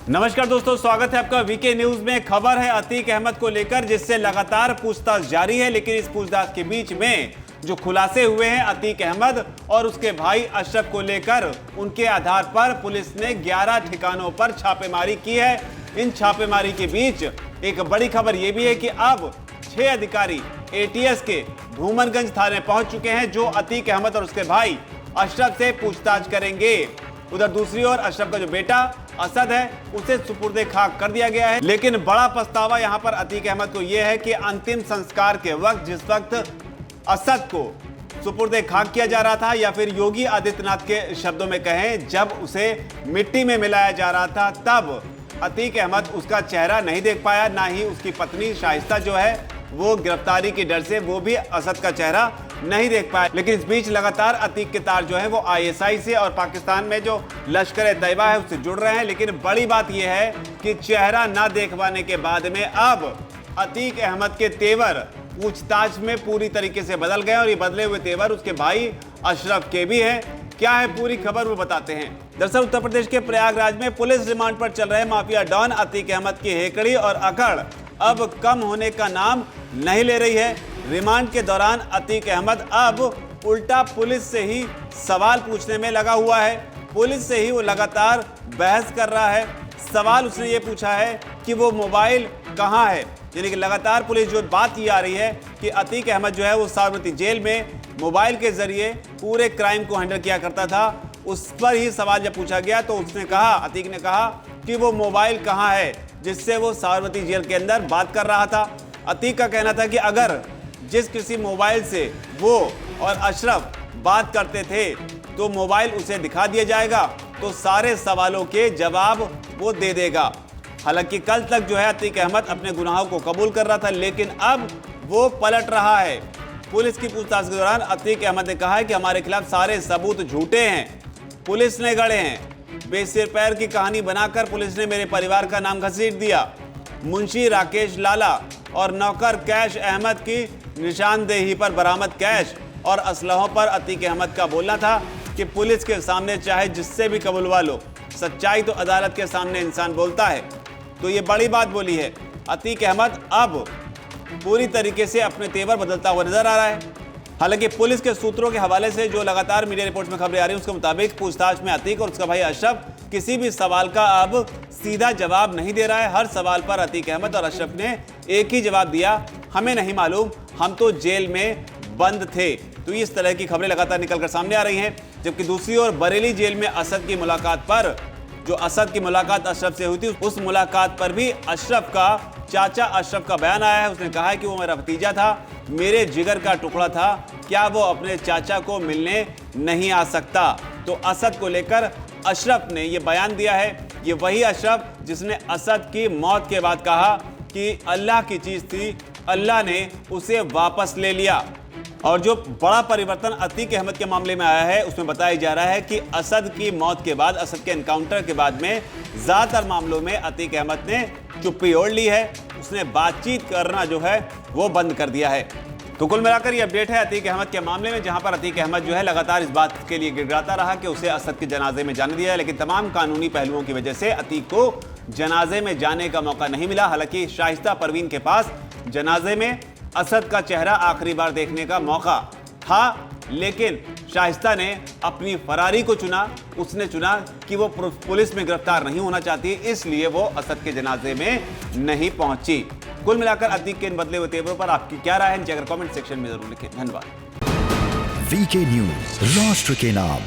नमस्कार दोस्तों, स्वागत है आपका वीके न्यूज में। खबर है अतीक अहमद को लेकर, जिससे लगातार पूछताछ जारी है। लेकिन इस पूछताछ के बीच में जो खुलासे हुए हैं अतीक अहमद और उसके भाई अशरफ को लेकर, उनके आधार पर पुलिस ने 11 ठिकानों पर छापेमारी की है। इन छापेमारी के बीच एक बड़ी खबर यह भी है कि अब 6 अधिकारी एटीएस के धूमनगंज थाने पहुंच चुके हैं, जो अतीक अहमद और उसके भाई अशरफ से पूछताछ करेंगे। उधर दूसरी ओर अशरफ का जो बेटा असद है, उसे सुपुर्दे खाक कर दिया गया है। लेकिन बड़ा पछतावा यहां पर अतीक अहमद को यह है कि अंतिम संस्कार के वक्त, जिस वक्त असद को सुपुर्दे खाक किया जा रहा था, या फिर योगी आदित्यनाथ के शब्दों में कहें, जब उसे मिट्टी में मिलाया जा रहा था, तब अतीक अहमद उसका चेहरा नहीं देख पाया। ना ही उसकी पत्नी शाइस्ता जो है वो गिरफ्तारी के डर से वो भी असद का चेहरा नहीं देख पाया। लेकिन इस बीच लगातार अतीक के तार जो है वो आईएसआई से और पाकिस्तान में जो लश्कर-ए-तैयबा है उससे जुड़ रहे हैं। लेकिन बड़ी बात यह है कि चेहरा ना देख पाने के बाद में अब अतीक अहमद के तेवर पूछताछ में पूरी तरीके से बदल गए, और ये बदले हुए तेवर उसके भाई अशरफ के भी हैं। क्या है पूरी खबर, वो बताते हैं। दरअसल उत्तर प्रदेश के प्रयागराज में पुलिस रिमांड पर चल रहे माफिया डॉन अतीक अहमद की हेकड़ी और अकड़ अब कम होने का नाम नहीं ले रही है। रिमांड के दौरान अतीक अहमद अब उल्टा पुलिस से ही सवाल पूछने में लगा हुआ है। पुलिस से ही वो लगातार बहस कर रहा है। सवाल उसने ये पूछा है कि वो मोबाइल कहाँ है। यानी कि लगातार पुलिस जो बात ये आ रही है कि अतीक अहमद जो है वो साबरमती जेल में मोबाइल के जरिए पूरे क्राइम को हैंडल किया करता था। उस पर ही सवाल जब पूछा गया तो उसने कहा, अतीक ने कहा कि वो मोबाइल कहाँ है जिससे वो साबरमती जेल के अंदर बात कर रहा था। अतीक का कहना था कि अगर जिस किसी मोबाइल से वो और अशरफ बात करते थे तो मोबाइल उसे दिखा दिया जाएगा, तो सारे सवालों के जवाब वो दे देगा। हालांकि कल तक जो है अतीक अहमद अपने गुनाहों को कबूल कर रहा था, लेकिन अब वो पलट रहा है। पुलिस की पूछताछ के दौरान अतीक अहमद ने कहा है कि हमारे खिलाफ सारे सबूत झूठे हैं, पुलिस ने गढ़े हैं। बेसिर पैर की कहानी बनाकर पुलिस ने मेरे परिवार का नाम घसीट दिया। मुंशी राकेश लाला और नौकर कैश अहमद की निशानदेही पर बरामद कैश और असलहों पर अतीक अहमद का बोलना था कि पुलिस के सामने चाहे जिससे भी कबूलवा लो, सच्चाई तो अदालत के सामने इंसान बोलता है। तो ये बड़ी बात बोली है। अतीक अहमद अब पूरी तरीके से अपने तेवर बदलता हुआ नजर आ रहा है। हालांकि पुलिस के सूत्रों के हवाले से जो लगातार मीडिया रिपोर्ट्स में खबरें आ रही हैं, उसके मुताबिक पूछताछ में अतीक और उसका भाई अशरफ किसी भी सवाल का अब सीधा जवाब नहीं दे रहा है। हर सवाल पर अतीक अहमद और अशरफ ने एक ही जवाब दिया, हमें नहीं मालूम, हम तो जेल में बंद थे। तो इस तरह की खबरें लगातार निकलकर सामने आ रही हैं। जबकि दूसरी ओर बरेली जेल में असद की मुलाकात पर, जो असद की मुलाकात अशरफ से हुई थी, उस मुलाकात पर भी अशरफ का चाचा अशरफ का बयान आया है। उसने कहा है कि वो मेरा भतीजा था, मेरे जिगर का टुकड़ा था, क्या वो अपने चाचा को मिलने नहीं आ सकता। तो असद को लेकर अशरफ ने ये बयान दिया है। ये वही अशरफ जिसने असद की मौत के बाद कहा कि अल्लाह की चीज थी, अल्लाह ने उसे वापस ले लिया। और जो बड़ा परिवर्तन अतीक अहमद के मामले में आया है, उसमें बताया जा रहा है कि असद की मौत के बाद, असद के एनकाउंटर के बाद में ज्यादातर मामलों में अतीक अहमद ने चुप्पी ओढ़ ली है। उसने बातचीत करना जो है वो बंद कर दिया है। तो कुल मिलाकर ये अपडेट है अतीक अहमद के मामले में, जहां पर अतीक अहमद जो है लगातार इस बात के लिए गिड़गिड़ाता रहा कि उसे असद के जनाजे में जाने दिया है। लेकिन तमाम कानूनी पहलुओं की वजह से अतीक को जनाजे में जाने का मौका नहीं मिला। हालांकि शाइस्ता परवीन के पास जनाजे में असद का चेहरा आखिरी बार देखने का मौका था, लेकिन शाइस्ता ने अपनी फरारी को चुना। उसने चुना कि वो पुलिस में गिरफ्तार नहीं होना चाहती, इसलिए वो असद के जनाजे में नहीं पहुंची। कुल मिलाकर अतीक के इन बदले हुए तेवरों पर आपकी क्या राय है, नीचे अगर कमेंट सेक्शन में जरूर लिखें। धन्यवाद। वीके न्यूज, राष्ट्र के नाम।